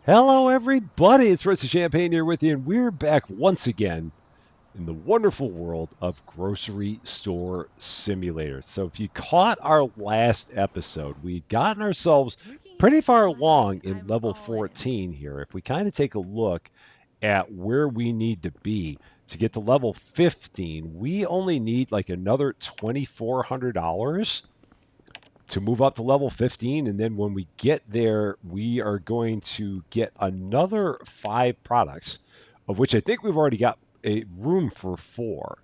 Hello, everybody. It's Rest of Champaign here with you, and we're back once again in the wonderful world of Grocery Store Simulator. So, if you caught our last episode, we'd gotten ourselves Working pretty is far fine. along in I'm level all in. 14 here. If we kind of take a look at where we need to be to get to level 15, we only need like another $2,400 to move up to level 15. And then when we get there, we are going to get another 5 products, of which I think we've already got a room for 4.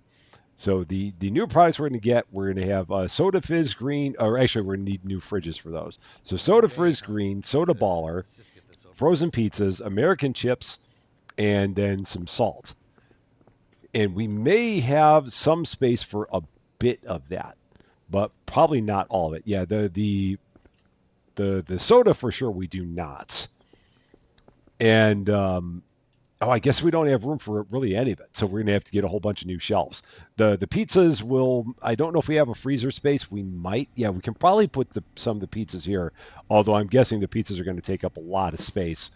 So the new products we're going to get, we're going to have soda fizz green, or actually we're going to need new fridges for those. So soda Okay, fizz green, soda baller, let's just get this over with. frozen pizzas, American chips, and then some salt. And we may have some space for a bit of that, but probably not all of it. Yeah, the soda for sure we do not. And I guess we don't have room for really any of it, so we're gonna have to get a whole bunch of new shelves. The pizzas will. I don't know if we have a freezer space. We might. Yeah, we can probably put some of the pizzas here. Although I'm guessing the pizzas are going to take up a lot of space,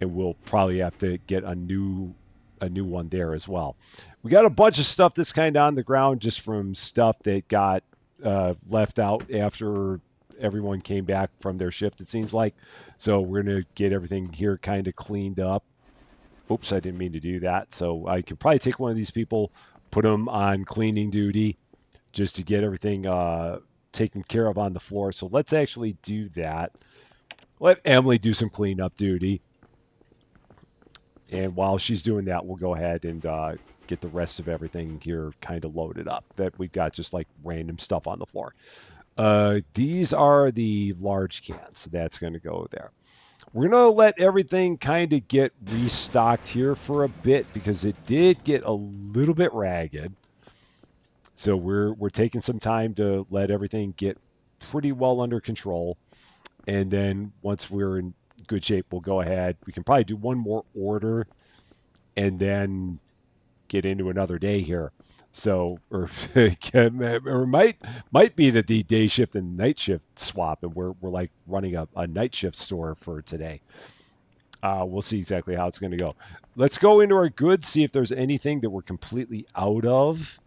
and we'll probably have to get a new one there as well. We got a bunch of stuff that's kind of on the ground just from stuff that got left out after everyone came back from their shift. It seems like, so we're gonna get everything here kind of cleaned up. Oops, I didn't mean to do that. So I can probably take one of these people, put them on cleaning duty, just to get everything taken care of on the floor. So let's actually do that. Let Emily do some cleanup duty. And while she's doing that, we'll go ahead and get the rest of everything here kind of loaded up. That we've got just like random stuff on the floor. These are the large cans. So that's going to go there. We're going to let everything kind of get restocked here for a bit because it did get a little bit ragged. So we're taking some time to let everything get pretty well under control. And then once we're in good shape, we'll go ahead. We can probably do one more order and then get into another day here. So, or might be that the day shift and night shift swap, and we're like running a night shift store for today. We'll see exactly how it's going to go. Let's go into our goods, see if there's anything that we're completely out of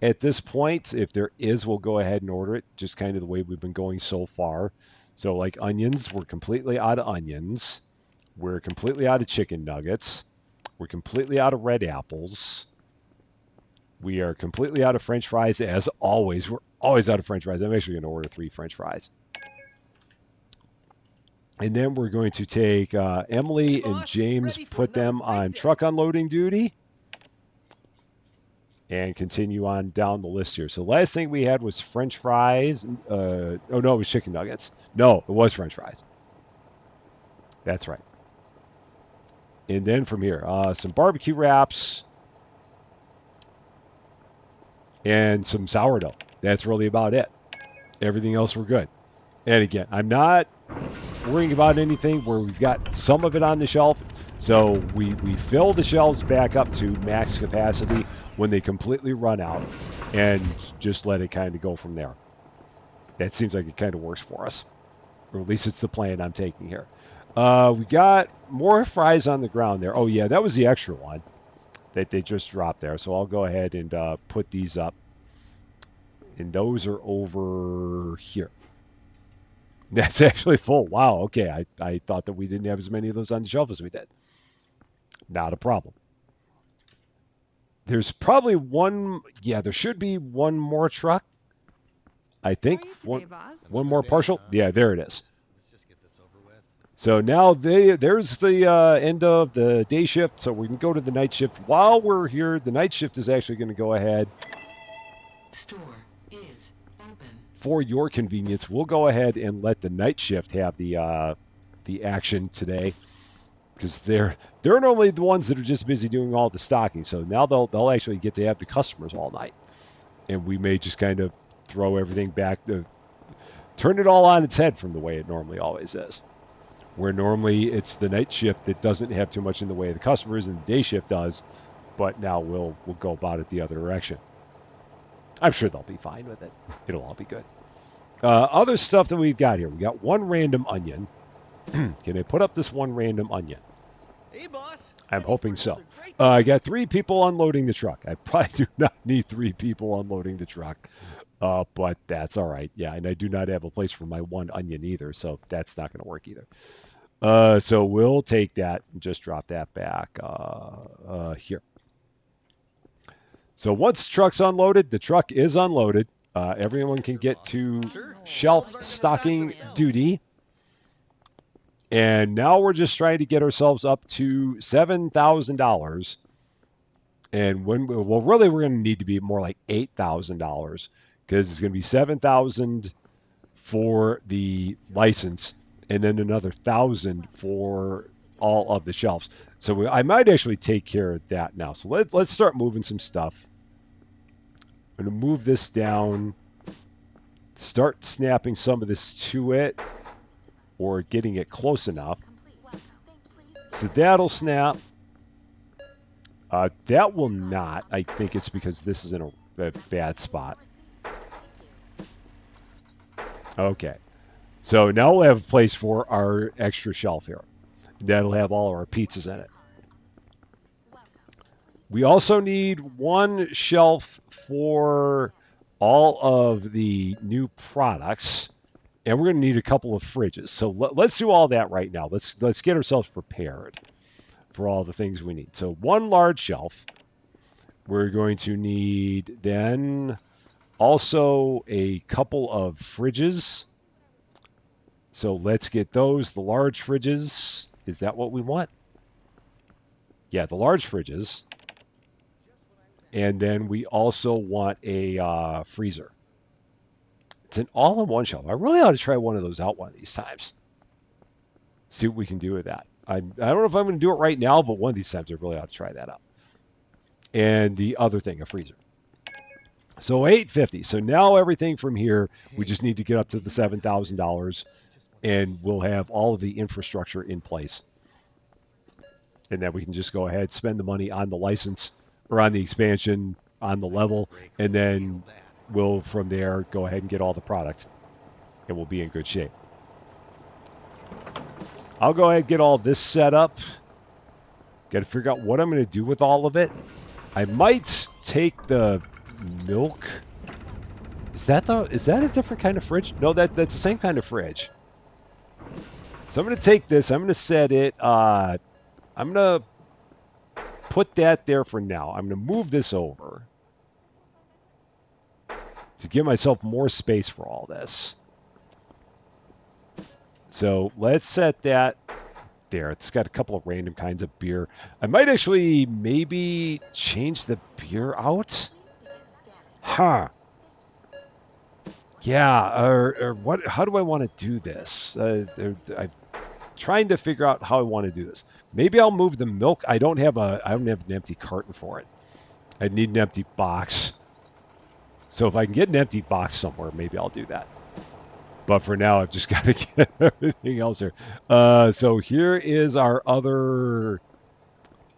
at this point. If there is, we'll go ahead and order it, just kind of the way we've been going so far. So, like onions, we're completely out of onions. We're completely out of chicken nuggets. We're completely out of red apples. We are completely out of French fries, as always. We're always out of French fries. I'm actually going to order 3 French fries. And then we're going to take Hey, Emily and boss, James, ready for put another them great on day. truck unloading duty, and continue on down the list here. So the last thing we had was French fries. Oh, no, it was chicken nuggets. No, it was French fries. That's right. And then from here, some barbecue wraps and some sourdough. That's really about it. Everything else we're good. And again, I'm not worrying about anything where we've got some of it on the shelf. So we fill the shelves back up to max capacity when they completely run out and just let it kind of go from there. That seems like it kind of works for us. Or at least it's the plan I'm taking here. We got more fries on the ground there. Oh, yeah, that was the extra one that they just dropped there. So I'll go ahead and put these up. And those are over here. That's actually full. Wow. Okay. I thought that we didn't have as many of those on the shelf as we did. Not a problem. There's probably one. Yeah, there should be one more truck. I How are think you one today, boss? one Another more day, partial. huh? Yeah, there it is. Let's just get this over with. So now there's the end of the day shift. So we can go to the night shift while we're here. The night shift is actually going to go ahead Store is open. for your convenience. We'll go ahead and let the night shift have the action today because they're normally the ones that are just busy doing all the stocking. So now they'll actually get to have the customers all night, and we may just kind of throw everything back to turn it all on its head from the way it normally always is. Where normally it's the night shift that doesn't have too much in the way of the customers, and the day shift does, but now we'll go about it the other direction. I'm sure they'll be fine with it. It'll all be good. Other stuff that we've got here. We got one random onion. Can I put up this one random onion? Hey, boss. I'm Ready hoping for so. another great I day. got 3 people unloading the truck. I probably do not need 3 people unloading the truck, but that's all right. Yeah, and I do not have a place for my 1 onion either, so that's not going to work either. So we'll take that and just drop that back here. So once the truck's unloaded, the truck is unloaded. Everyone can get to Sure. shelf Shelves aren't gonna stock stocking themselves. duty. And now we're just trying to get ourselves up to $7,000. And really, we're going to need to be more like $8,000 because it's going to be 7,000 for the license and then another 1,000 for all of the shelves. So I might actually take care of that now. So let's start moving some stuff. I'm going to move this down, start snapping some of this to it or getting it close enough. So that'll snap. That will not. I think it's because this is in a bad spot. Okay. So now we'll have a place for our extra shelf here. That'll have all of our pizzas in it. We also need 1 shelf for all of the new products. And we're going to need a couple of fridges. So let's do all that right now. Let's get ourselves prepared for all the things we need. So 1 large shelf. We're going to need then also a couple of fridges. So let's get those, the large fridges. Is that what we want? Yeah, the large fridges. And then we also want a freezer. It's an all-in-one shelf. I really ought to try one of those out one of these times. See what we can do with that. I don't know if I'm going to do it right now, but one of these times I really ought to try that out. And the other thing, a freezer. So 850. So now everything from here, we just need to get up to the $7,000, and we'll have all of the infrastructure in place. And then we can just go ahead, spend the money on the license or on the expansion, on the level, and then we'll from there go ahead and get all the product, and we'll be in good shape. I'll go ahead and get all this set up. Got to figure out what I'm going to do with all of it. I might take the milk. Is that a different kind of fridge? No, that's the same kind of fridge. So I'm going to take this. I'm going to set it. I'm going to put that there for now. I'm going to move this over to give myself more space for all this. So let's set that there. It's got a couple of random kinds of beer. I might actually maybe change the beer out. Huh. Yeah, or what? How do I want to do this? I'm trying to figure out how I want to do this. Maybe I'll move the milk. I don't have an empty carton for it. I need an empty box. So if I can get an empty box somewhere, maybe I'll do that. But for now, I've just got to get everything else here. So here is our other.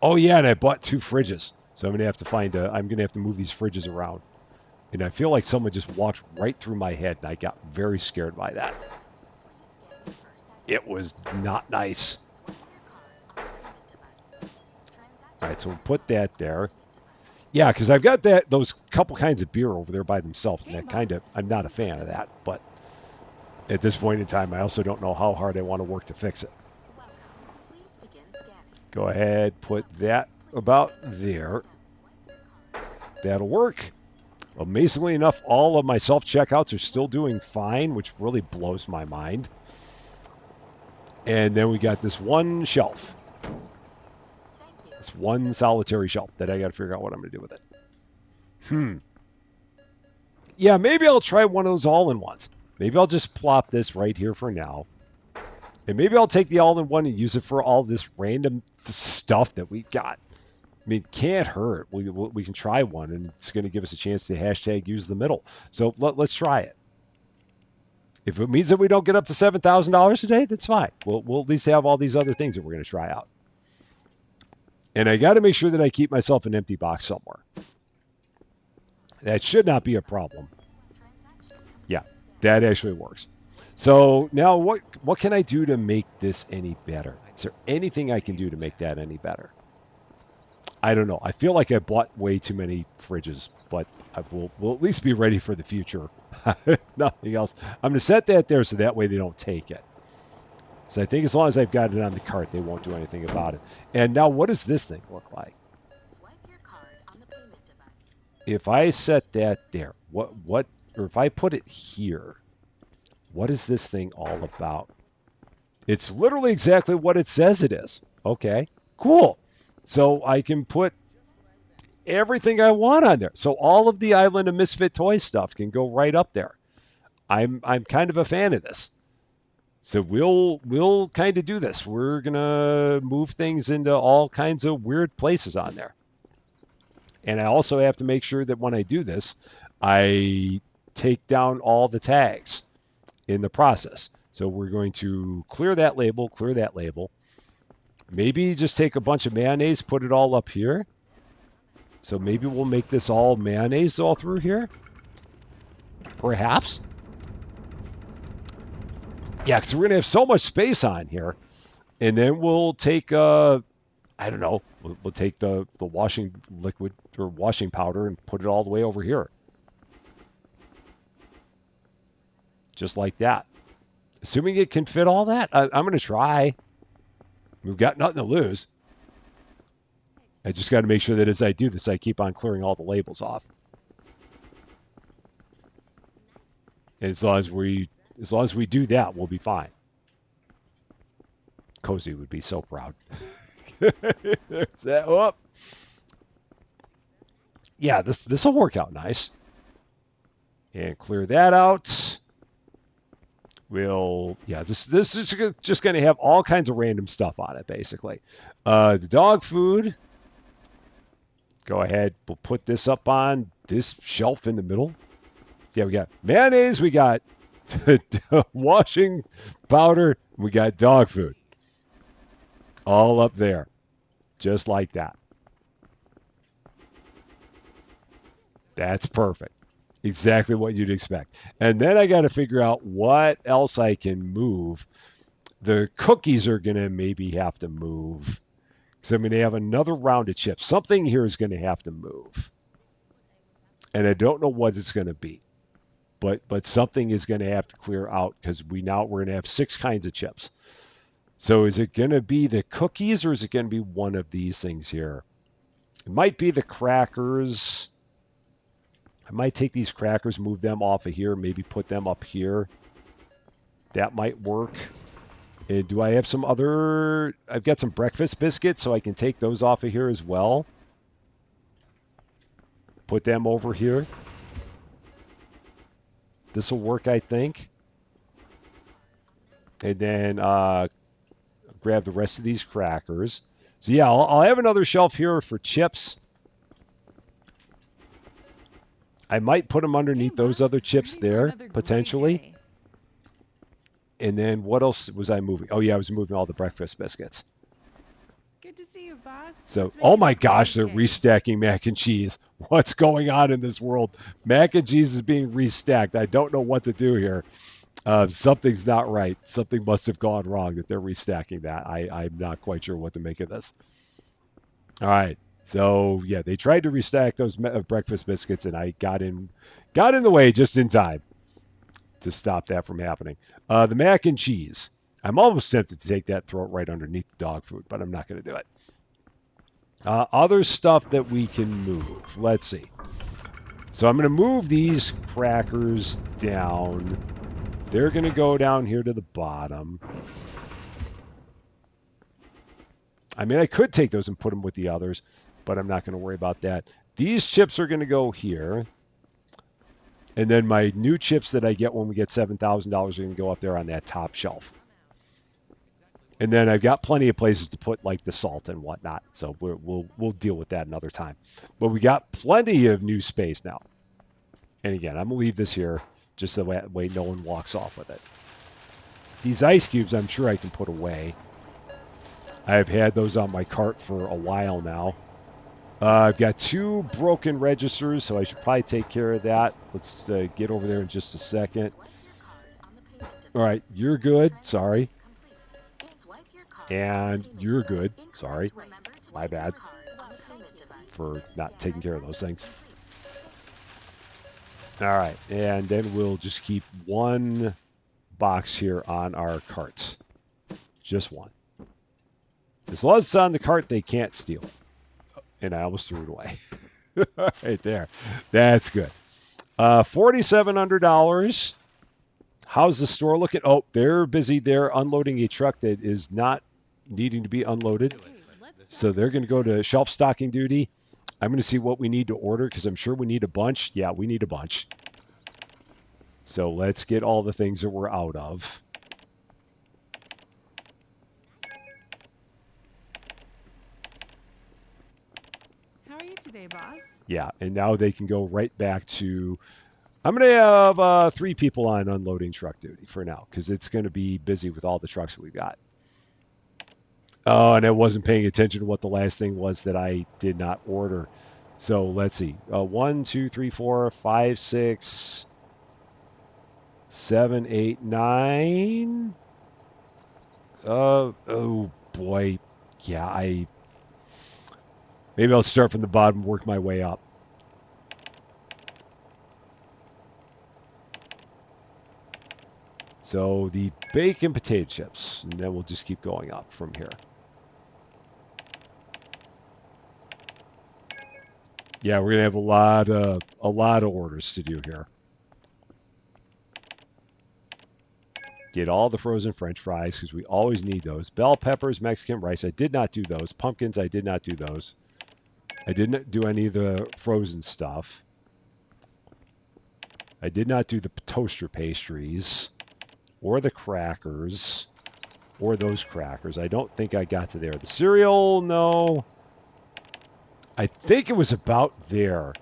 Oh yeah, and I bought 2 fridges. So I'm gonna have to I'm gonna have to move these fridges around. And I feel like someone just walked right through my head, and I got very scared by that. It was not nice. All right, so we'll put that there. Yeah, because I've got those couple kinds of beer over there by themselves, and I'm not a fan of that. But at this point in time, I also don't know how hard I want to work to fix it. Go ahead, put that about there. That'll work. Amazingly enough, all of my self-checkouts are still doing fine, which really blows my mind. And then we got this 1 shelf. This 1 solitary shelf that I got to figure out what I'm going to do with it. Yeah, maybe I'll try one of those all-in-ones. Maybe I'll just plop this right here for now. And maybe I'll take the all-in-one and use it for all this random stuff that we got. I mean, it can't hurt. We can try one, and it's going to give us a chance to hashtag use the middle. So let's try it. If it means that we don't get up to $7,000 today, that's fine. We'll at least have all these other things that we're going to try out. And I got to make sure that I keep myself an empty box somewhere. That should not be a problem. Yeah, that actually works. So now what can I do to make this any better? Is there anything I can do to make that any better? I don't know. I feel like I bought way too many fridges, but we'll at least be ready for the future. Nothing else. I'm going to set that there so that way they don't take it. So I think as long as I've got it on the cart, they won't do anything about it. And now what does this thing look like? If I set that there, or if I put it here, what is this thing all about? It's literally exactly what it says it is. Okay, cool. So I can put everything I want on there. So all of the Island of Misfit Toys stuff can go right up there. I'm kind of a fan of this. So we'll kind of do this. We're gonna move things into all kinds of weird places on there. And I also have to make sure that when I do this, I take down all the tags in the process. So we're going to clear that label, Maybe just take a bunch of mayonnaise, put it all up here. So maybe we'll make this all mayonnaise all through here. Perhaps. Yeah, because we're going to have so much space on here. And then we'll take, I don't know, we'll take the washing liquid or washing powder and put it all the way over here. Just like that. Assuming it can fit all that, I'm going to try. We've got nothing to lose. I just got to make sure that as I do this, I keep on clearing all the labels off. And as long as we do that, we'll be fine. Cozy would be so proud. There's that. Oh. Yeah, this will work out nice. And clear that out. This is just going to have all kinds of random stuff on it, basically. The dog food. Go ahead. We'll put this up on this shelf in the middle. Yeah, we got mayonnaise. We got washing powder. We got dog food. All up there. Just like that. That's perfect. Exactly what you'd expect. And then I got to figure out what else I can move. The cookies are going to maybe have to move. Because I'm going to have another round of chips. Something here is going to have to move. And I don't know what it's going to be. But something is going to have to clear out because we're going to have 6 kinds of chips. So is it going to be the cookies or is it going to be one of these things here? It might be the crackers. I might take these crackers, move them off of here, maybe put them up here. That might work. And do I have some other... I've got some breakfast biscuits, so I can take those off of here as well. Put them over here. This will work, I think. And then grab the rest of these crackers. So yeah, I'll have another shelf here for chips. I might put them underneath those other chips there, potentially. And then what else was I moving? Oh, yeah, I was moving all the breakfast biscuits. Good to see you, boss. So, oh my gosh, they're restacking mac and cheese. What's going on in this world? Mac and cheese is being restacked. I don't know what to do here. Something's not right. Something must have gone wrong that they're restacking that. I'm not quite sure what to make of this. All right. So yeah, they tried to restack those breakfast biscuits, and I got in the way just in time to stop that from happening. The mac and cheese. I'm almost tempted to take that, throw it right underneath the dog food, but I'm not going to do it. Other stuff that we can move. Let's see. So I'm going to move these crackers down. They're going to go down here to the bottom. I mean, I could take those and put them with the others, but I'm not going to worry about that. These chips are going to go here. And then my new chips that I get when we get $7,000 are going to go up there on that top shelf. And then I've got plenty of places to put like the salt and whatnot. So we'll deal with that another time. But we got plenty of new space now. And again, I'm going to leave this here just the way no one walks off with it. These ice cubes I'm sure I can put away. I've had those on my cart for a while now. I've got 2 broken registers, so I should probably take care of that. Let's get over there in just a second. All right, you're good. Sorry. And you're good. Sorry. My bad for not taking care of those things. All right, and then we'll just keep one box here on our carts. Just one. As long as it's on the cart, they can't steal it. And I almost threw it away. Right there. That's good. $4,700. How's the store looking? Oh, they're busy. They're unloading a truck that is not needing to be unloaded. Do it, Okay, but let's this So is- they're going to go to shelf stocking duty. I'm going to see what we need to order because I'm sure we need a bunch. Yeah, we need a bunch. So let's get all the things that we're out of. How are you today, boss? Yeah, and now they can go right back to. I'm going to have 3 people on unloading truck duty for now because it's going to be busy with all the trucks that we've got. Oh, and I wasn't paying attention to what the last thing was that I did not order. So let's see. 1, 2, 3, 4, 5, 6, 7, 8, 9. Oh boy. Yeah, maybe I'll start from the bottom and work my way up. So the bacon potato chips, and then we'll just keep going up from here. Yeah, we're gonna have a lot of orders to do here. Get all the frozen French fries because we always need those. Bell peppers, Mexican rice. I did not do those. Pumpkins. I did not do those. I didn't do any of the frozen stuff. I did not do the toaster pastries or the crackers or those crackers. I don't think I got to there. The cereal, no. I think it was about there.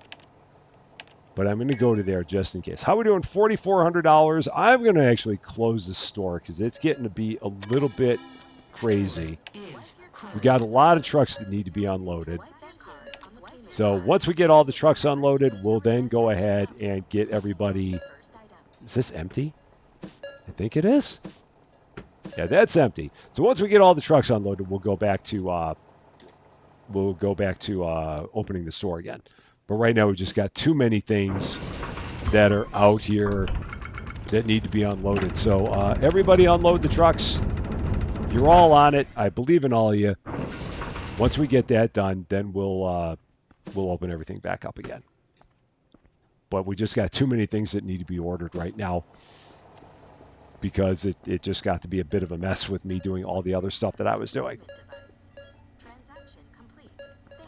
But I'm going to go to there just in case. How are we doing? $4,400. I'm going to actually close the store because it's getting to be a little bit crazy. We got a lot of trucks that need to be unloaded. So once we get all the trucks unloaded, we'll then go ahead and get everybody. Is this empty? I think it is. Yeah, that's empty. So once we get all the trucks unloaded, we'll go back to opening the store again. But right now we just got too many things that are out here that need to be unloaded. So everybody unload the trucks. You're all on it. I believe in all of you. Once we get that done, then we'll open everything back up again. But we just got too many things that need to be ordered right now because it just got to be a bit of a mess with me doing all the other stuff that I was doing.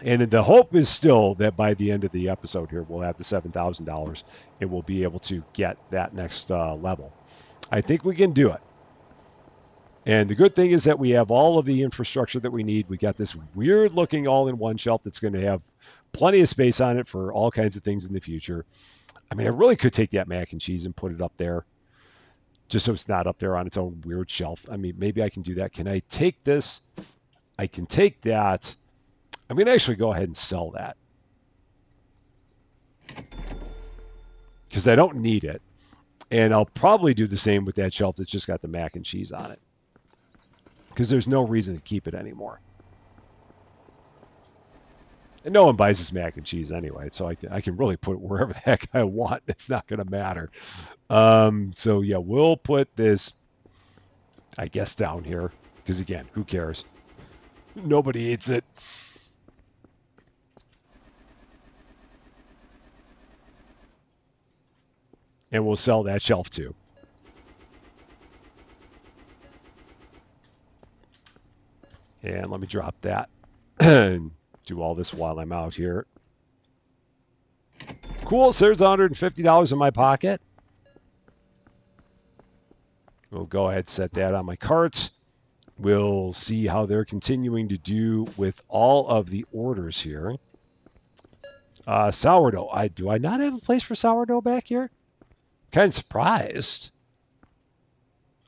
And the hope is still that by the end of the episode here, we'll have the $7,000 and we'll be able to get that next level. I think we can do it. And the good thing is that we have all of the infrastructure that we need. We got this weird looking all-in-one shelf that's going to have plenty of space on it for all kinds of things in the future. I mean, I really could take that mac and cheese and put it up there just so it's not up there on its own weird shelf. I mean, maybe I can do that. Can I take this? I can take that. I'm going to actually go ahead and sell that because I don't need it. And I'll probably do the same with that shelf that's just got the mac and cheese on it because there's no reason to keep it anymore. And no one buys this mac and cheese anyway, so I can really put it wherever the heck I want. It's not going to matter. So, yeah, we'll put this, I guess, down here because, again, who cares? Nobody eats it. And we'll sell that shelf too. And let me drop that and do all this while I'm out here. Cool. So there's $150 in my pocket. We'll go ahead and set that on my carts. We'll see how they're continuing to do with all of the orders here. Sourdough. Do I not have a place for sourdough back here? Kind of surprised.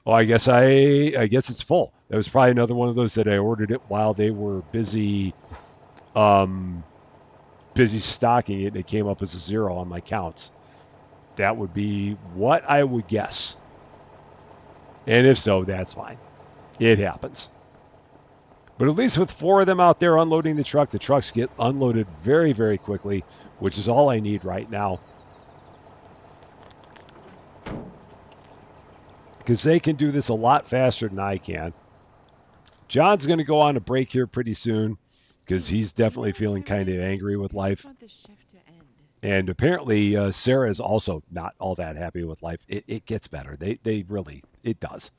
Oh, I guess it's full. That was probably another one of those that I ordered it while they were busy stocking it, and it came up as a 0 on my counts. That would be what I would guess. And if so, that's fine. It happens. But at least with 4 of them out there unloading the trucks get unloaded very, very quickly, which is all I need right now. Because they can do this a lot faster than I can. John's going to go on a break here pretty soon because he's Do you know definitely what feeling time it kind of is? angry with I just life. want this shift to end. And apparently, Sarah is also not all that happy with life. It gets better. They really, it does.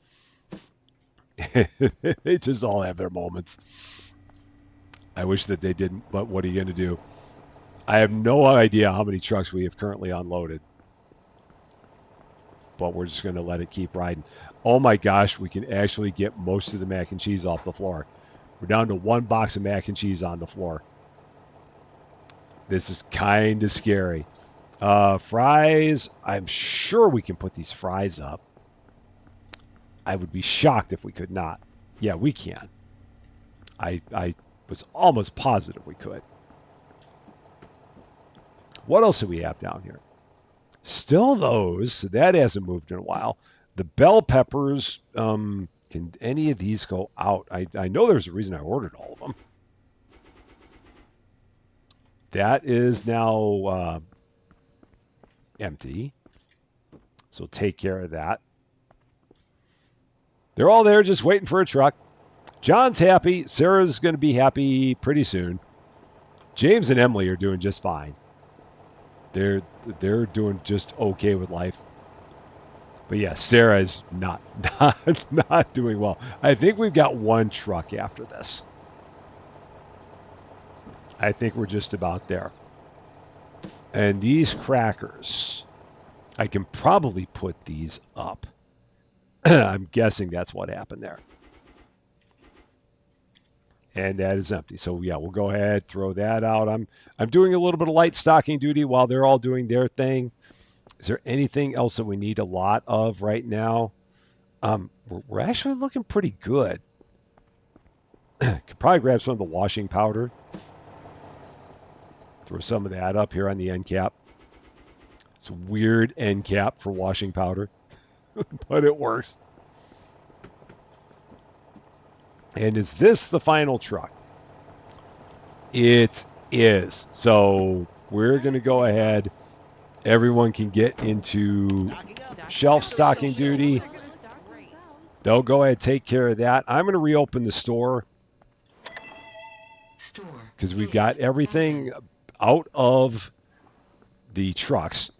They just all have their moments. I wish that they didn't, but what are you going to do? I have no idea how many trucks we have currently unloaded, but we're just going to let it keep riding. Oh my gosh, we can actually get most of the mac and cheese off the floor. We're down to 1 box of mac and cheese on the floor. This is kind of scary. Fries, I'm sure we can put these fries up. I would be shocked if we could not. Yeah, we can. I was almost positive we could. What else do we have down here? Still those. So that hasn't moved in a while. The bell peppers, can any of these go out? I know there's a reason I ordered all of them. That is now empty. So take care of that. They're all there just waiting for a truck. John's happy. Sarah's going to be happy pretty soon. James and Emily are doing just fine. They're doing just okay with life. But yeah, Sarah's not doing well. I think we've got 1 truck after this. I think we're just about there. And these crackers, I can probably put these up. I'm guessing that's what happened there. And that is empty. So yeah, we'll go ahead, throw that out. I'm doing a little bit of light stocking duty while they're all doing their thing. Is there anything else that we need a lot of right now? We're actually looking pretty good. Could probably grab some of the washing powder. Throw some of that up here on the end cap. It's a weird end cap for washing powder, but it works. And is this the final truck? It is. So we're going to go ahead. Everyone can get into shelf stocking duty. They're gonna stock themselves. They'll go ahead and take care of that. I'm going to reopen the store Store because we've is got everything open. out of the trucks.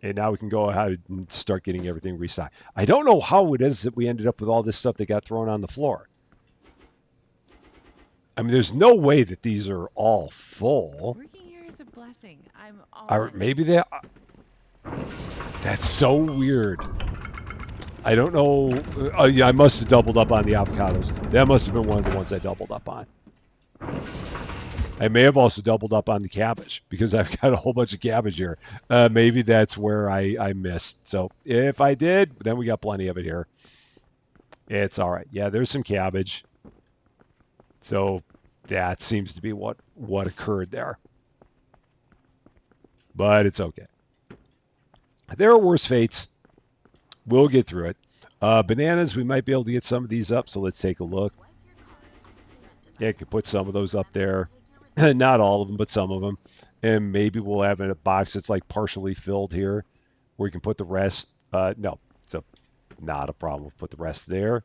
And now we can go ahead and start getting everything restocked. I don't know how it is that we ended up with all this stuff that got thrown on the floor. I mean, there's no way that these are all full. Working here is a blessing. I'm all Or in. maybe they. That's so weird. I don't know. Oh, yeah, I must have doubled up on the avocados. That must have been one of the ones I doubled up on. I may have also doubled up on the cabbage because I've got a whole bunch of cabbage here. Maybe that's where I missed. So if I did, then we got plenty of it here. It's all right. Yeah, there's some cabbage. So that seems to be what occurred there. But it's okay. There are worse fates. We'll get through it. Bananas, we might be able to get some of these up, so let's take a look. Yeah, I could put some of those up there. Not all of them, but some of them. And maybe we'll have a box that's like partially filled here where you can put the rest. No, so not a problem. We'll put the rest there.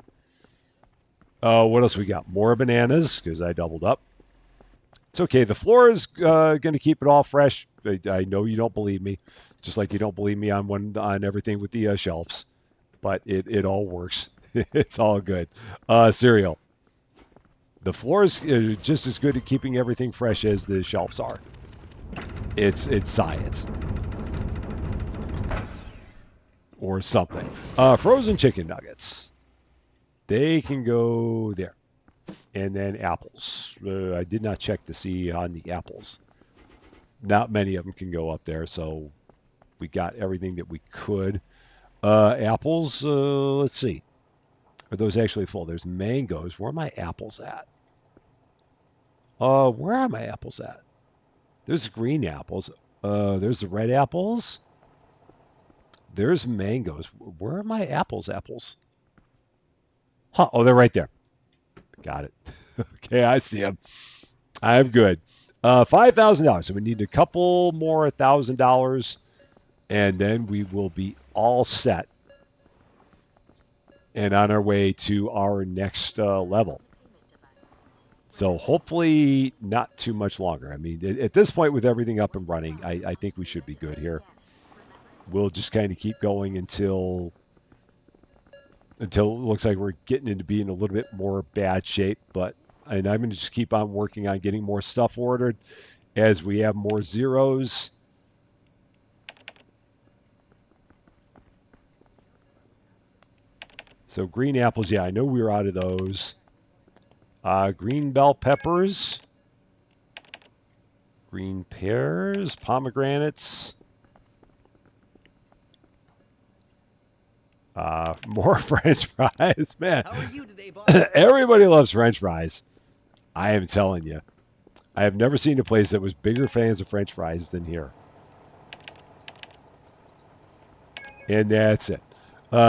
What else we got? More bananas because I doubled up. It's okay. The floor is going to keep it all fresh. I know you don't believe me, just like you don't believe me on everything with the shelves, but it all works. It's all good. Cereal. The floor is just as good at keeping everything fresh as the shelves are. It's science or something. Frozen chicken nuggets. They can go there. And then apples. I did not check to see on the apples. Not many of them can go up there, so we got everything that we could. Apples, let's see. Are those actually full? There's mangoes. Where are my apples at? Where are my apples at? There's green apples. There's the red apples. There's mangoes. Where are my apples? Huh, oh, they're right there. Got it. Okay, I see them. I'm good. $5,000. So we need a couple more $1,000, and then we will be all set and on our way to our next level. So hopefully not too much longer. I mean, at this point, with everything up and running, I think we should be good here. We'll just kind of keep going until it looks like we're getting into being a little bit more bad shape. And I'm going to just keep on working on getting more stuff ordered as we have more zeros. So green apples, yeah, I know we were out of those. Green bell peppers, green pears, pomegranates. More French fries, man. How are you today, boss? Everybody loves French fries. I am telling you. I have never seen a place that was bigger fans of French fries than here. And that's it.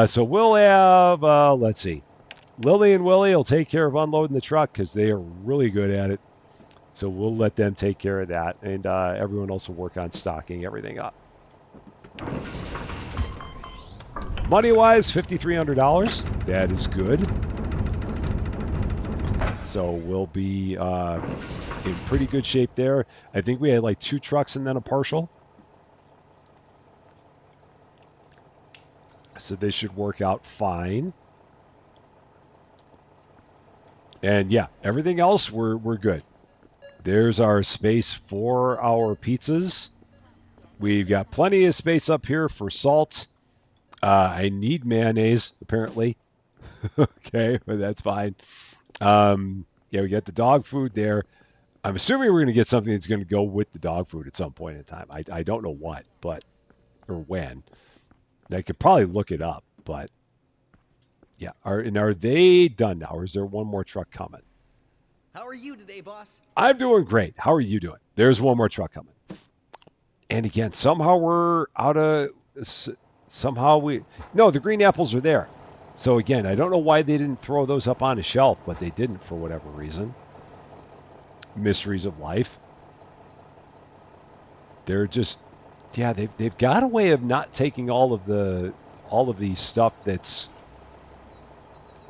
So we'll have, let's see. Lily and Willie will take care of unloading the truck because they are really good at it. So we'll let them take care of that. And everyone else will work on stocking everything up. Money-wise, $5,300. That is good. So we'll be in pretty good shape there. I think we had like 2 trucks and then a partial. So this should work out fine. And yeah, everything else we're good. There's our space for our pizzas. We've got plenty of space up here for salt. I need mayonnaise, apparently. Okay, but that's fine. Yeah, we got the dog food there. I'm assuming we're going to get something that's going to go with the dog food at some point in time. I don't know what, but or when. I could probably look it up, but yeah. Are they done now, or is there one more truck coming? How are you today, boss? I'm doing great. How are you doing? There's one more truck coming. And again, somehow we're out of. No, the green apples are there. So again, I don't know why they didn't throw those up on a shelf, but they didn't for whatever reason. Mysteries of life. They're just, yeah, they've got a way of not taking all of the stuff that's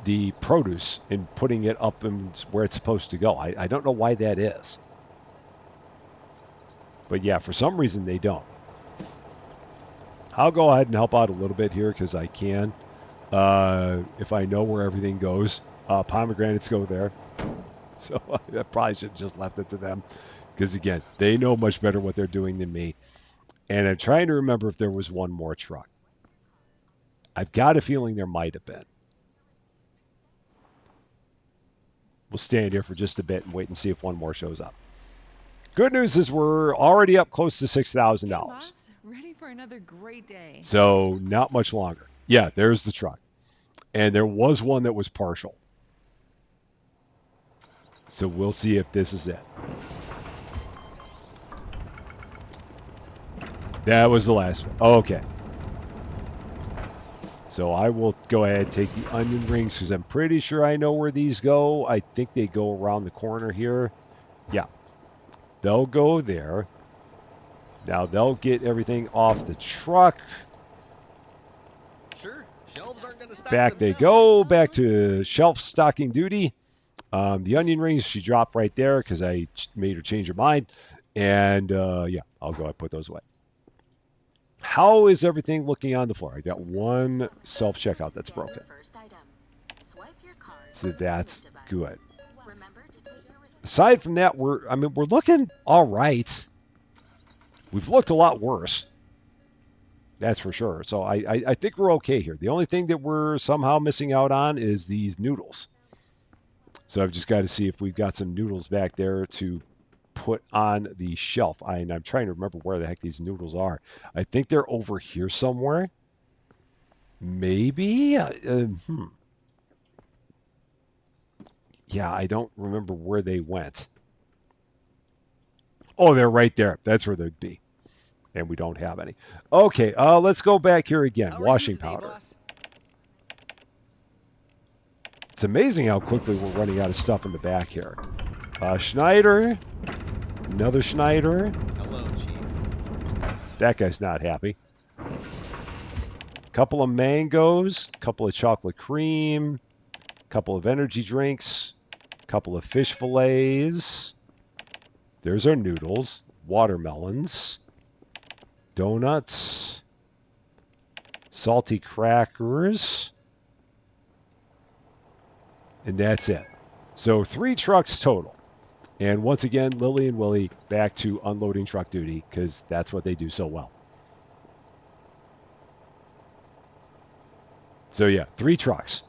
the produce and putting it up and where it's supposed to go. I don't know why that is. But yeah, for some reason they don't. I'll go ahead and help out a little bit here because I can. If I know where everything goes. Pomegranates go there. So I probably should have just left it to them. Because again, they know much better what they're doing than me. And I'm trying to remember if there was one more truck. I've got a feeling there might have been. We'll stand here for just a bit and wait and see if one more shows up. Good news is we're already up close to $6,000. Hey, boss, ready for another great day. So not much longer. Yeah, there's the truck. And there was one that was partial. So we'll see if this is it. That was the last one. Oh, okay. So I will go ahead and take the onion rings because I'm pretty sure I know where these go. I think they go around the corner here. Yeah. They'll go there. Now they'll get everything off the truck. Sure, shelves aren't going to stock Back they themselves. go. Back to shelf stocking duty. The onion rings, she dropped right there because I made her change her mind. And yeah, I'll go ahead and put those away. How is everything looking on the floor? I got one self-checkout that's broken. So that's good. Aside from that, we're looking all right. We've looked a lot worse. That's for sure. So I think we're okay here. The only thing that we're somehow missing out on is these noodles. So I've just got to see if we've got some noodles back there to put on the shelf. I'm trying to remember where the heck these noodles are. I think they're over here somewhere. Maybe? Yeah, I don't remember where they went. Oh, they're right there. That's where they'd be. And we don't have any. Okay, let's go back here again. How are you Washing today, powder. boss? It's amazing how quickly we're running out of stuff in the back here. Schneider, another Schneider. Hello, Chief. That guy's not happy. Couple of mangoes, couple of chocolate cream, couple of energy drinks, couple of fish fillets. There's our noodles, watermelons, donuts, salty crackers, and that's it. So 3 trucks total. And once again, Lily and Willie back to unloading truck duty because that's what they do so well. So yeah, 3 trucks.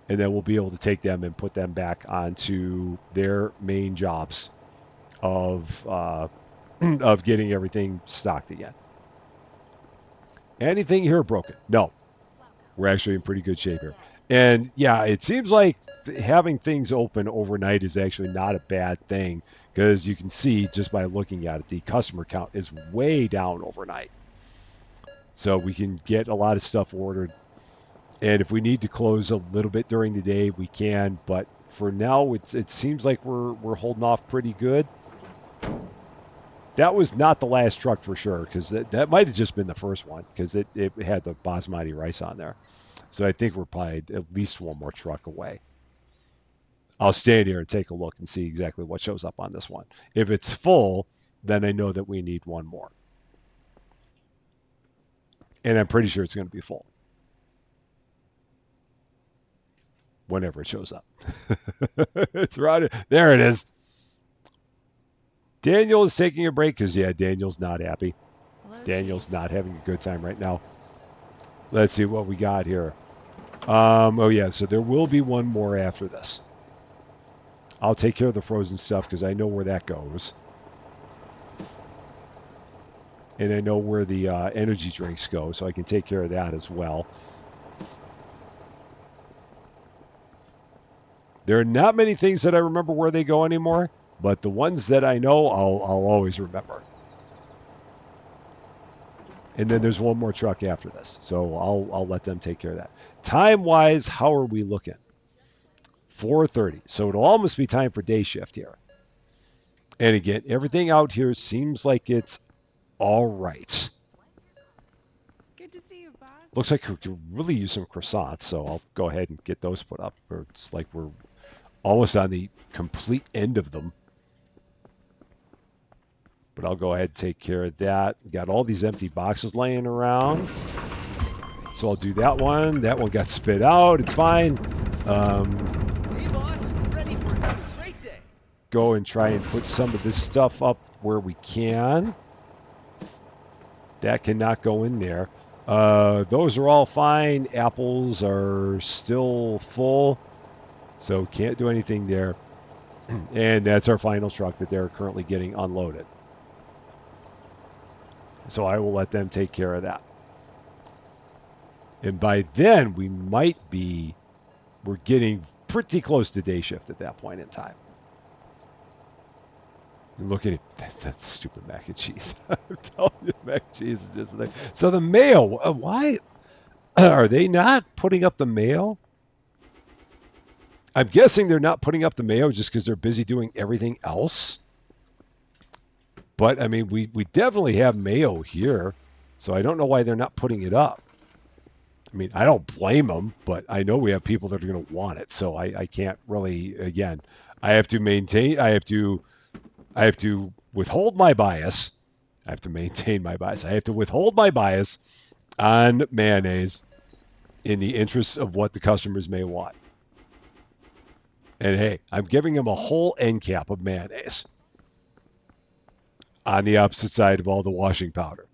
And then we'll be able to take them and put them back onto their main jobs of of getting everything stocked again. Anything here broken? No. We're actually in pretty good shape here. And yeah, it seems like having things open overnight is actually not a bad thing because you can see just by looking at it, the customer count is way down overnight. So we can get a lot of stuff ordered. And if we need to close a little bit during the day, we can. But for now, it seems like we're holding off pretty good. That was not the last truck for sure because that might have just been the first one because it had the basmati rice on there. So I think we're probably at least one more truck away. I'll stand here and take a look and see exactly what shows up on this one. If it's full, then I know that we need one more. And I'm pretty sure it's going to be full whenever it shows up. It's right there. It is. Daniel is taking a break because, yeah, Daniel's not happy. Hello, Daniel's Chief. not having a good time right now. Let's see what we got here. Oh, yeah, so there will be one more after this. I'll take care of the frozen stuff because I know where that goes. And I know where the energy drinks go, so I can take care of that as well. There are not many things that I remember where they go anymore, but the ones that I know, I'll always remember. And then there's one more truck after this, so I'll let them take care of that. Time-wise, how are we looking? 4:30, so it'll almost be time for day shift here. And again, everything out here seems like it's all right. Good to see you, boss. Looks like we could really use some croissants, so I'll go ahead and get those put up. It's like we're almost on the complete end of them. But I'll go ahead and take care of that. We got all these empty boxes laying around. So I'll do that one. That one got spit out. It's fine. Hey, boss. Ready for another great day. Go and try and put some of this stuff up where we can. That cannot go in there. Those are all fine. Apples are still full. So can't do anything there. And that's our final truck that they're currently getting unloaded. So I will let them take care of that. And by then, we're getting pretty close to day shift at that point in time. And look at it. That stupid mac and cheese. I'm telling you, mac and cheese is just like. So the mail, why are they not putting up the mail? I'm guessing they're not putting up the mail just because they're busy doing everything else. But, I mean, we definitely have mayo here, so I don't know why they're not putting it up. I mean, I don't blame them, but I know we have people that are going to want it, so I can't really, again, I have to withhold my bias. I have to maintain my bias. I have to withhold my bias on mayonnaise in the interest of what the customers may want. And hey, I'm giving them a whole end cap of mayonnaise on the opposite side of all the washing powder.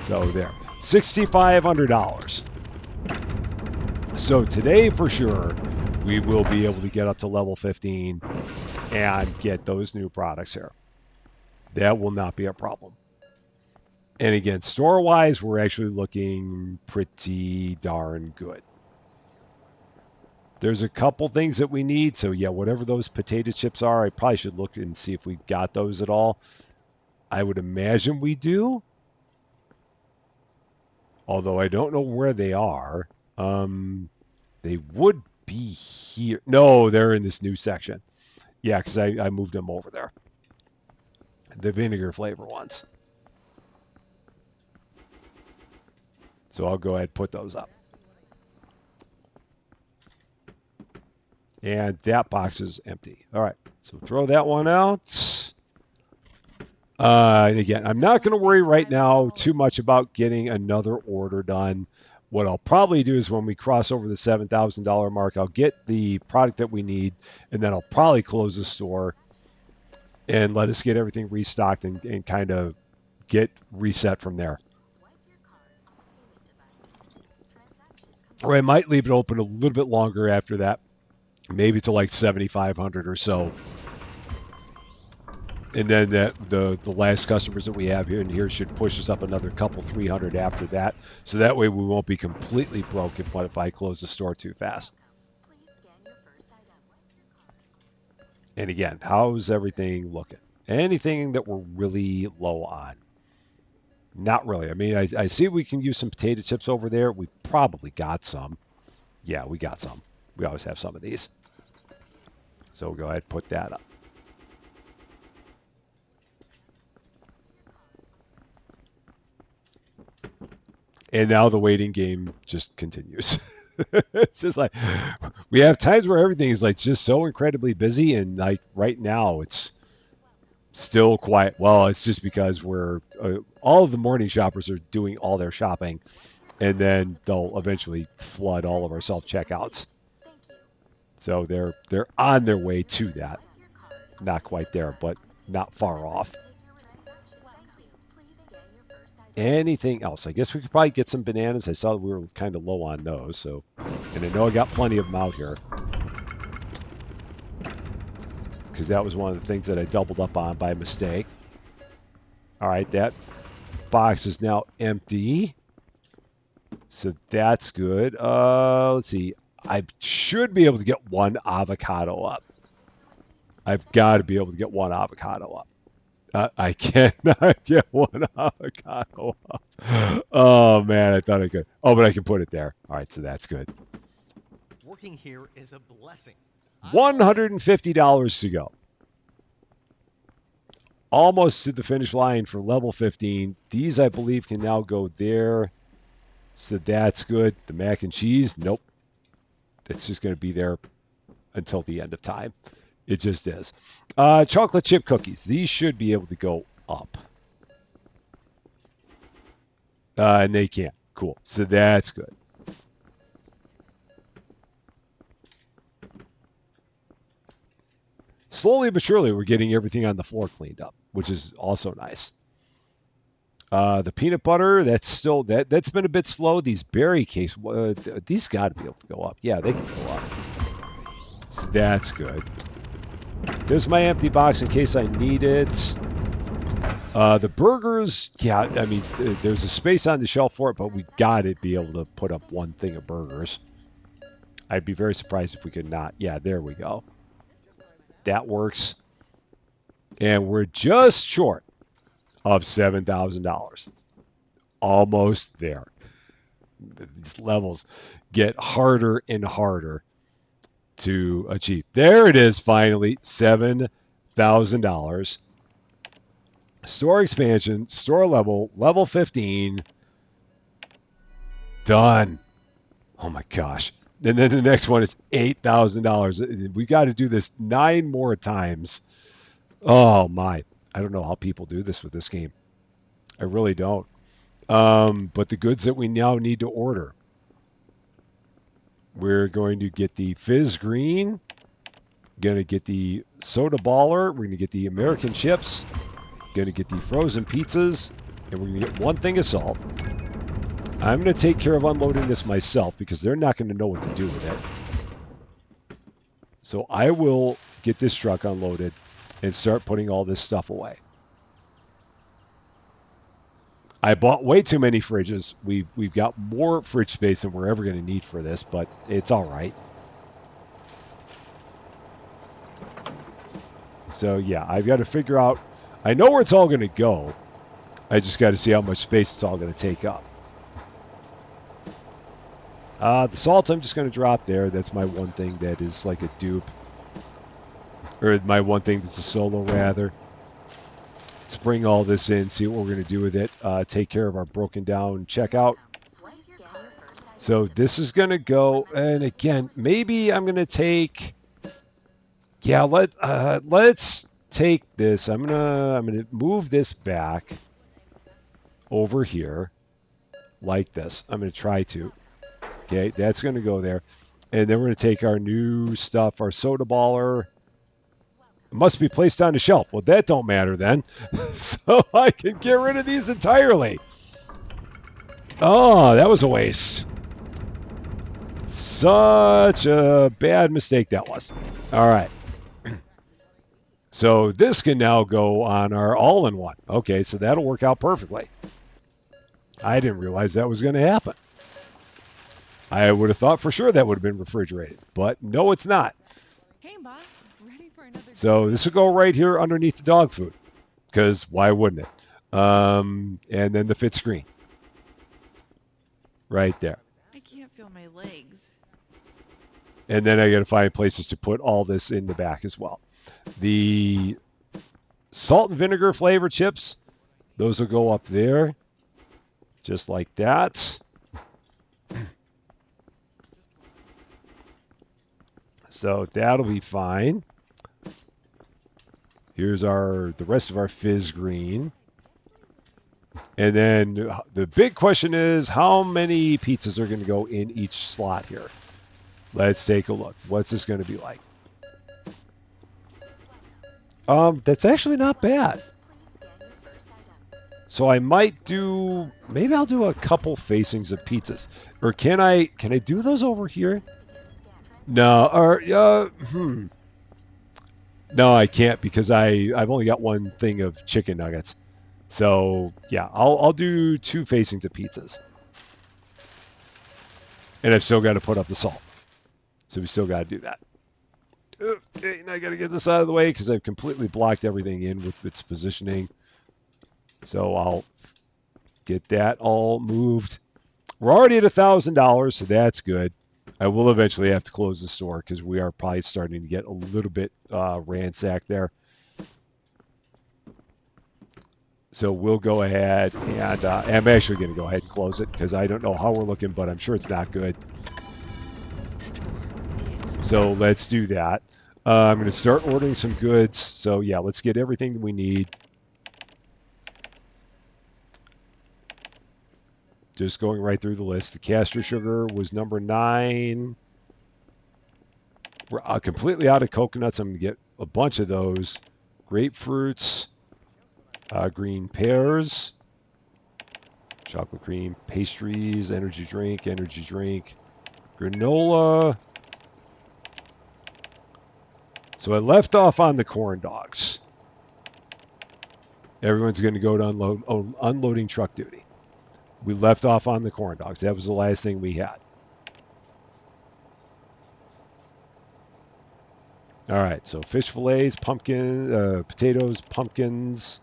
So there, $6,500. So today, for sure, we will be able to get up to level 15 and get those new products here. That will not be a problem. And again, store-wise, we're actually looking pretty darn good. There's a couple things that we need. So yeah, whatever those potato chips are, I probably should look and see if we got those at all. I would imagine we do. Although I don't know where they are. They would be here. No, they're in this new section. Yeah, because I moved them over there. The vinegar flavor ones. So I'll go ahead and put those up. And that box is empty. All right, so throw that one out. And again, I'm not going to worry right now too much about getting another order done. What I'll probably do is when we cross over the $7,000 mark, I'll get the product that we need, and then I'll probably close the store and let us get everything restocked and kind of get reset from there. Or I might leave it open a little bit longer after that, maybe to like 7,500 or so. And then the last customers that we have here and here should push us up another couple 300 after that. So that way we won't be completely broke if I close the store too fast. And again, how's everything looking? Anything that we're really low on? Not really. I mean, I see we can use some potato chips over there. We probably got some. Yeah, we got some. We always have some of these. So we'll go ahead and put that up. And now the waiting game just continues. It's just like we have times where everything is like just so incredibly busy, and like right now it's still quiet. Well, it's just because we're all of the morning shoppers are doing all their shopping, and then they'll eventually flood all of our self checkouts. So they're on their way to that. Not quite there, but not far off. Anything else? I guess we could probably get some bananas. I saw we were kind of low on those, so, and I know I got plenty of them out here because that was one of the things that I doubled up on by mistake. All right, that box is now empty, so that's good. Let's see. I should be able to get one avocado up. I've got to be able to get one avocado up. I cannot get one avocado up. Oh, man, I thought I could. Oh, but I can put it there. All right, so that's good. Working here is a blessing. $150 to go. Almost to the finish line for level 15. These, I believe, can now go there. So that's good. The mac and cheese, nope. It's just going to be there until the end of time. It just is. Chocolate chip cookies. These should be able to go up. And they can't. Cool. So that's good. Slowly but surely, we're getting everything on the floor cleaned up, which is also nice. The peanut butter, that's been a bit slow. These berry cakes, these got to be able to go up. Yeah, they can go up. So that's good. There's my empty box in case I need it. The burgers, yeah, I mean, there's a space on the shelf for it, but we got to be able to put up one thing of burgers. I'd be very surprised if we could not. Yeah, there we go. That works. And we're just short of $7,000. Almost there. These levels get harder and harder to achieve. There it is, finally, $7,000. Store expansion, store level 15. Done. Oh my gosh. And then the next one is $8,000. We got to do this 9 more times. Oh my. I don't know how people do this with this game. I really don't. But the goods that we now need to order. We're going to get the Fizz Green. Going to get the Soda Baller. We're going to get the American Chips. Going to get the frozen pizzas. And we're going to get one thing of salt. I'm going to take care of unloading this myself because they're not going to know what to do with it. So I will get this truck unloaded and start putting all this stuff away. I bought way too many fridges. We've got more fridge space than we're ever going to need for this, but it's all right. So yeah, I've got to figure out. I know where it's all going to go. I just got to see how much space it's all going to take up. The salt I'm just going to drop there. That's my one thing that is like a dupe. Or my one thing that's a solo, rather. Let's bring all this in, see what we're going to do with it. Take care of our broken down checkout. So this is going to go, and again, maybe I'm going to take, yeah, let's take this. I'm gonna move this back over here like this. I'm going to try to. Okay, that's going to go there. And then we're going to take our new stuff, our soda baller. It must be placed on the shelf. Well, that don't matter then. So I can get rid of these entirely. Oh, that was a waste. Such a bad mistake that was. All right. So this can now go on our all-in-one. Okay, so that'll work out perfectly. I didn't realize that was going to happen. I would have thought for sure that would have been refrigerated, but no, it's not. Hey, boss. Ready for another So this will go right here underneath the dog food, because why wouldn't it? And then the fit screen. Right there. I can't feel my legs. And then I got to find places to put all this in the back as well. The salt and vinegar flavor chips, those will go up there, just like that. So that'll be fine. Here's the rest of our fizz green. And then the big question is, how many pizzas are going to go in each slot here? Let's take a look. What's this going to be like? That's actually not bad. So I might do, maybe I'll do a couple facings of pizzas. Or can I do those over here? No, or no, I can't because I've only got one thing of chicken nuggets. So yeah, I'll do two facings of pizzas. And I've still got to put up the salt. So we still got to do that. Okay, now I got to get this out of the way because I've completely blocked everything in with its positioning. So I'll get that all moved. We're already at $1,000, so that's good. I will eventually have to close the store because we are probably starting to get a little bit ransacked there. So we'll go ahead and I'm actually going to go ahead and close it because I don't know how we're looking, but I'm sure it's not good. So let's do that. I'm going to start ordering some goods. So yeah, let's get everything we need. Just going right through the list. The castor sugar was number 9. We're completely out of coconuts. I'm going to get a bunch of those. Grapefruits, green pears, chocolate cream, pastries, energy drink, granola. So I left off on the corn dogs. Everyone's going to go to unloading truck duty. We left off on the corn dogs. That was the last thing we had. All right, so fish fillets, potatoes, pumpkins.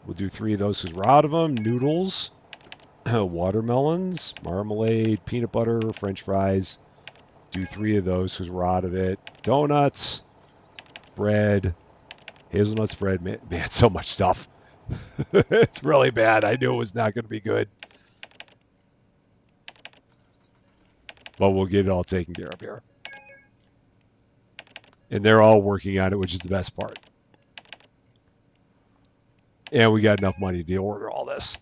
We'll do 3 of those because we're out of them. Noodles, watermelons, marmalade, peanut butter, French fries. Do 3 of those because we're out of it. Donuts, bread, hazelnut spread. Man, so much stuff. It's really bad. I knew it was not going to be good. But we'll get it all taken care of here. And they're all working on it, which is the best part. And we got enough money to order all this.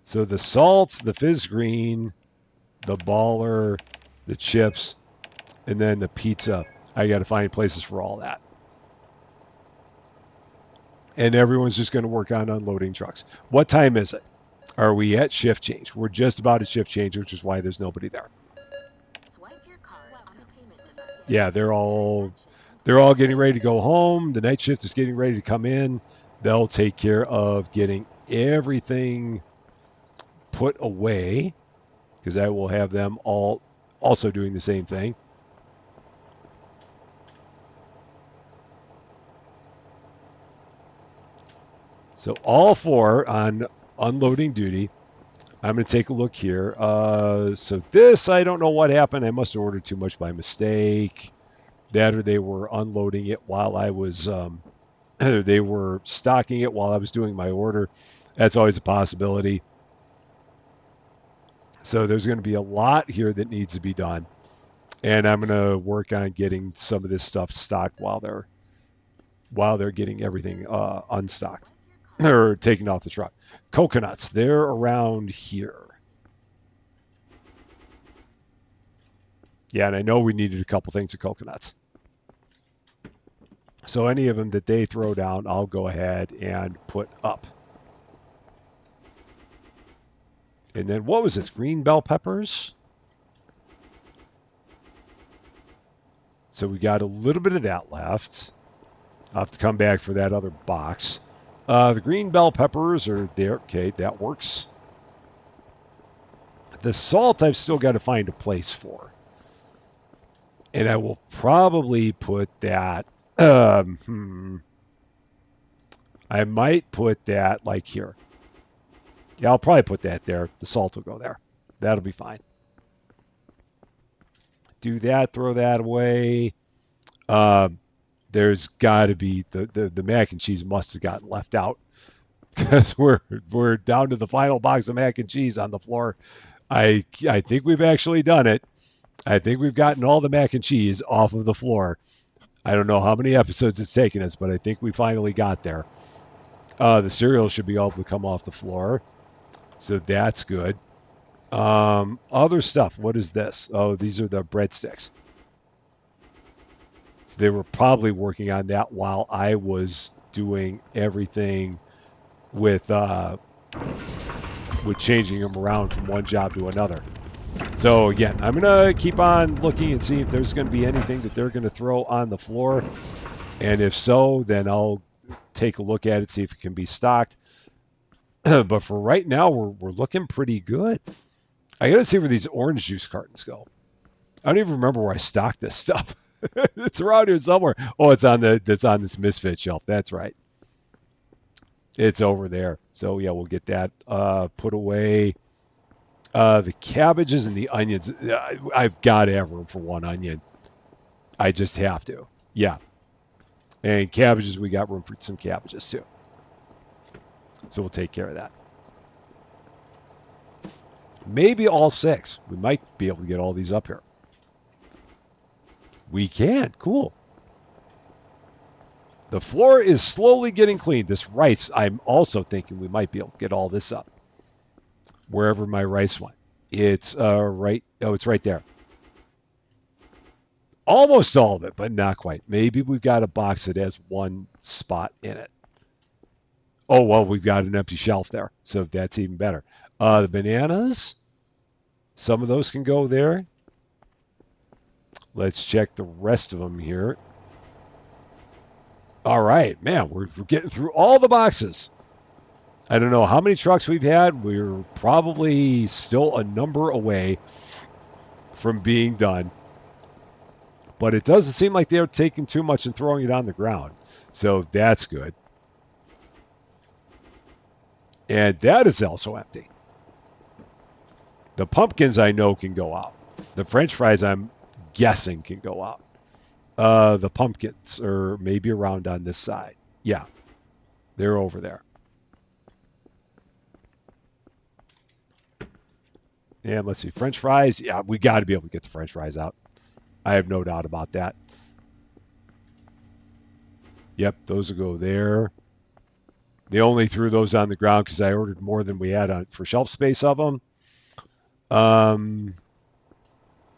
So the salts, the fizz green, the baller, the chips, and then the pizza. I got to find places for all that. And everyone's just going to work on unloading trucks. What time is it? Are we at shift change? We're just about at shift change, which is why there's nobody there. Yeah, they're all getting ready to go home. The night shift is getting ready to come in. They'll take care of getting everything put away because I will have them all also doing the same thing. So all 4 on unloading duty. I'm going to take a look here. So this, I don't know what happened. I must have ordered too much by mistake. That or they were unloading it while I was, they were stocking it while I was doing my order. That's always a possibility. So there's going to be a lot here that needs to be done. And I'm going to work on getting some of this stuff stocked while they're getting everything unstocked or taken off the truck. Coconuts, they're around here. Yeah, and I know we needed a couple things of coconuts. So any of them that they throw down, I'll go ahead and put up. And then what was this? Green bell peppers? So we got a little bit of that left. I'll have to come back for that other box. The green bell peppers are there. Okay, that works. The salt I've still got to find a place for. And I will probably put that. I might put that like here. Yeah, I'll probably put that there. The salt will go there. That'll be fine. Do that, throw that away. There's got to be the mac and cheese must have gotten left out because we're down to the final box of mac and cheese on the floor. I think we've actually done it. I think we've gotten all the mac and cheese off of the floor. I don't know how many episodes it's taken us, but I think we finally got there. The cereal should be able to come off the floor, so that's good. Other stuff. What is this? Oh, these are the breadsticks. So they were probably working on that while I was doing everything with changing them around from one job to another. So again, I'm gonna keep on looking and see if there's going to be anything that they're going to throw on the floor, and if so, then I'll take a look at it, see if it can be stocked. But for right now, we're looking pretty good. I got to see where these orange juice cartons go. I don't even remember where I stocked this stuff. It's around here somewhere. Oh, it's on this Misfit shelf. That's right. It's over there. So yeah, we'll get that put away. The cabbages and the onions. I've got to have room for one onion. I just have to. Yeah. And cabbages, we got room for some cabbages too. So we'll take care of that. Maybe all 6. We might be able to get all these up here. We can. Cool. The floor is slowly getting cleaned. This rice, I'm also thinking we might be able to get all this up. Wherever my rice went. It's right. Oh, it's right there. Almost all of it, but not quite. Maybe we've got a box that has one spot in it. Oh, well, we've got an empty shelf there. So that's even better. The bananas, some of those can go there. Let's check the rest of them here. All right, man, we're getting through all the boxes. I don't know how many trucks we've had. We're probably still a number away from being done. But it doesn't seem like they're taking too much and throwing it on the ground. So that's good. And that is also empty. The pumpkins I know can go out. The French fries I'm guessing can go out. The pumpkins are maybe around on this side. Yeah, they're over there. And let's see, French fries. Yeah, we got to be able to get the French fries out. I have no doubt about that. Yep, those will go there. They only threw those on the ground because I ordered more than we had for shelf space of them.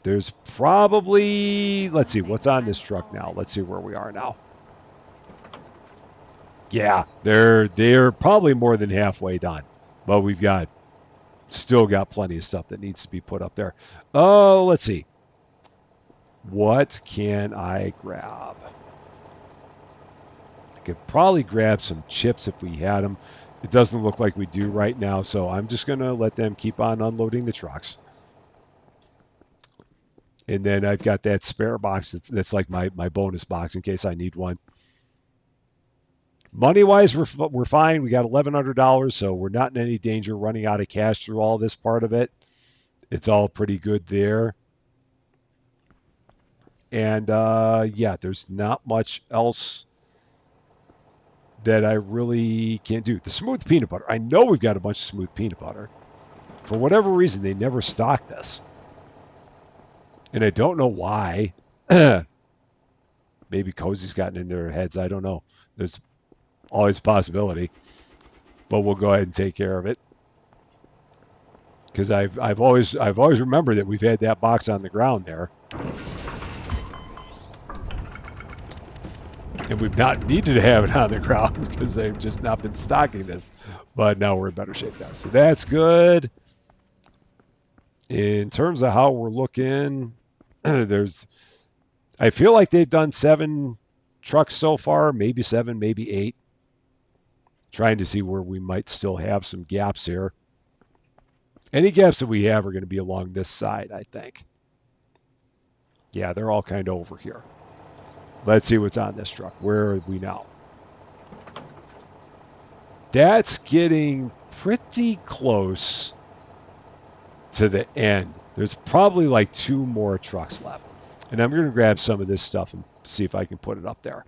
There's probably, let's see, what's on this truck now? Let's see where we are now. Yeah, they're probably more than halfway done, but we've still got plenty of stuff that needs to be put up there. Oh, let's see. What can I grab? I could probably grab some chips if we had them. It doesn't look like we do right now, so I'm just going to let them keep on unloading the trucks. And then I've got that spare box that's like my bonus box in case I need one. Money wise, we're fine. We got $1,100, so we're not in any danger running out of cash through all this part of it. It's all pretty good there. And yeah, there's not much else that I really can't do. The smooth peanut butter. I know we've got a bunch of smooth peanut butter. For whatever reason, they never stock this. And I don't know why. Maybe Cozy's gotten in their heads. I don't know. There's always a possibility. But we'll go ahead and take care of it. Because I've always remembered that we've had that box on the ground there. And we've not needed to have it on the ground because they've just not been stocking this. But now we're in better shape there. So that's good. In terms of how we're looking, I feel like they've done 7 trucks so far, maybe 7, maybe 8. Trying to see where we might still have some gaps here. Any gaps that we have are going to be along this side, I think. Yeah, they're all kind of over here. Let's see what's on this truck. Where are we now? That's getting pretty close to the end. There's probably like 2 more trucks left. And I'm going to grab some of this stuff and see if I can put it up there.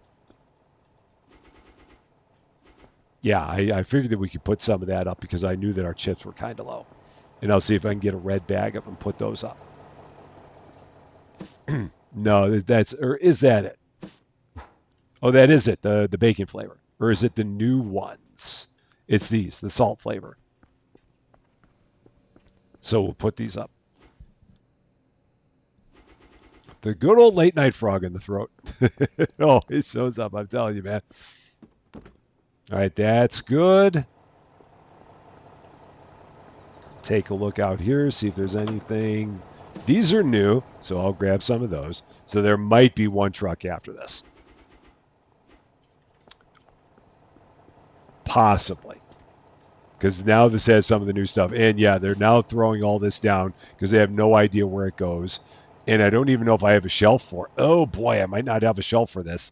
Yeah, I figured that we could put some of that up because I knew that our chips were kind of low. And I'll see if I can get a red bag up and put those up. No, or is that it? Oh, that is it, the bacon flavor. Or is it the new ones? It's these, the salt flavor. So we'll put these up. The good old late night frog in the throat. Oh, it shows up, I'm telling you, man. All right, that's good. Take a look out here, see if there's anything. These are new, so I'll grab some of those. So there might be 1 truck after this. Possibly. Because now this has some of the new stuff. And yeah, they're now throwing all this down because they have no idea where it goes. And I don't even know if I have a shelf for it. Oh boy, I might not have a shelf for this.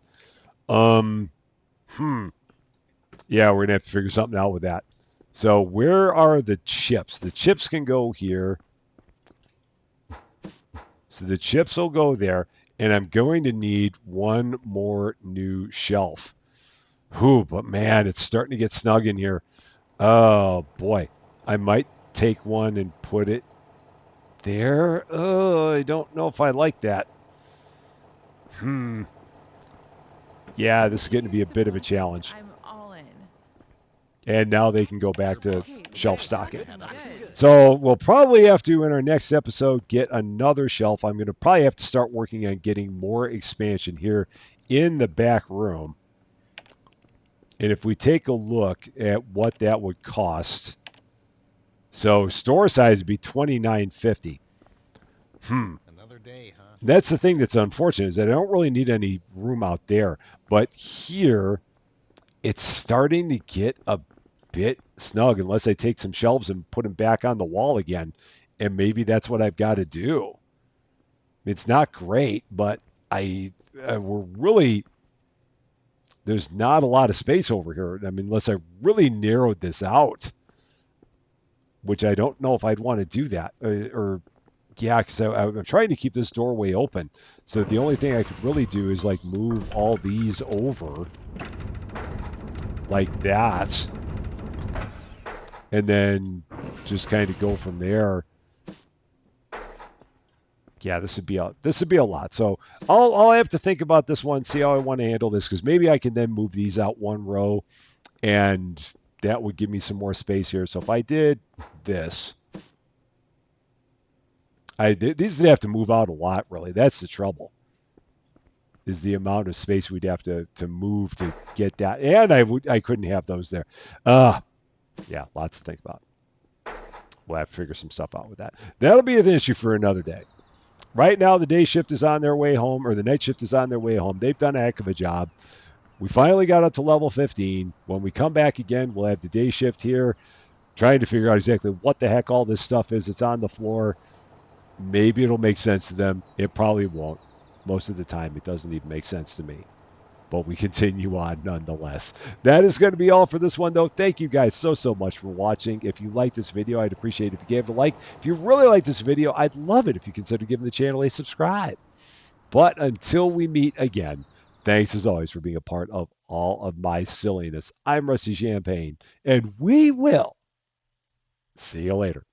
Yeah, we're gonna have to figure something out with that. So where are the chips? The chips can go here. So the chips will go there. And I'm going to need 1 more new shelf. Whew, but man, it's starting to get snug in here. Oh boy, I might take one and put it there. Oh, I don't know if I like that. Yeah, this is getting to be a bit of a challenge. I'm all in. And now they can go back to Okay, shelf good. stocking. Sounds good. So we'll probably have to, in our next episode, get another shelf. I'm going to probably have to start working on getting more expansion here in the back room. And if we take a look at what that would cost, so store size would be $29.50. Another day, huh? That's the thing that's unfortunate is that I don't really need any room out there. But here, it's starting to get a bit snug unless I take some shelves and put them back on the wall again. And maybe that's what I've got to do. It's not great, but we're really, there's not a lot of space over here. I mean, unless I really narrowed this out, which I don't know if I'd want to do that. Yeah, because I'm trying to keep this doorway open. So the only thing I could really do is like move all these over like that. And then just kind of go from there. Yeah, this would be a lot. So I'll have to think about this one, see how I want to handle this, because maybe I can then move these out 1 row, and that would give me some more space here. So if I did this, these would have to move out a lot, really. That's the trouble, is the amount of space we'd have to move to get that. And I couldn't have those there. Yeah, lots to think about. We'll have to figure some stuff out with that. That'll be an issue for another day. Right now, the day shift is on their way home, or the night shift is on their way home. They've done a heck of a job. We finally got up to level 15. When we come back again, we'll have the day shift here, trying to figure out exactly what the heck all this stuff is. It's on the floor. Maybe it'll make sense to them. It probably won't. Most of the time, it doesn't even make sense to me. but we continue on nonetheless. That is going to be all for this one, though. Thank you guys so much for watching. If you like this video, I'd appreciate it if you gave it a like. If you really like this video, I'd love it if you consider giving the channel a subscribe. But until we meet again, thanks as always for being a part of all of my silliness. I'm Rusty Champagne, and we will see you later.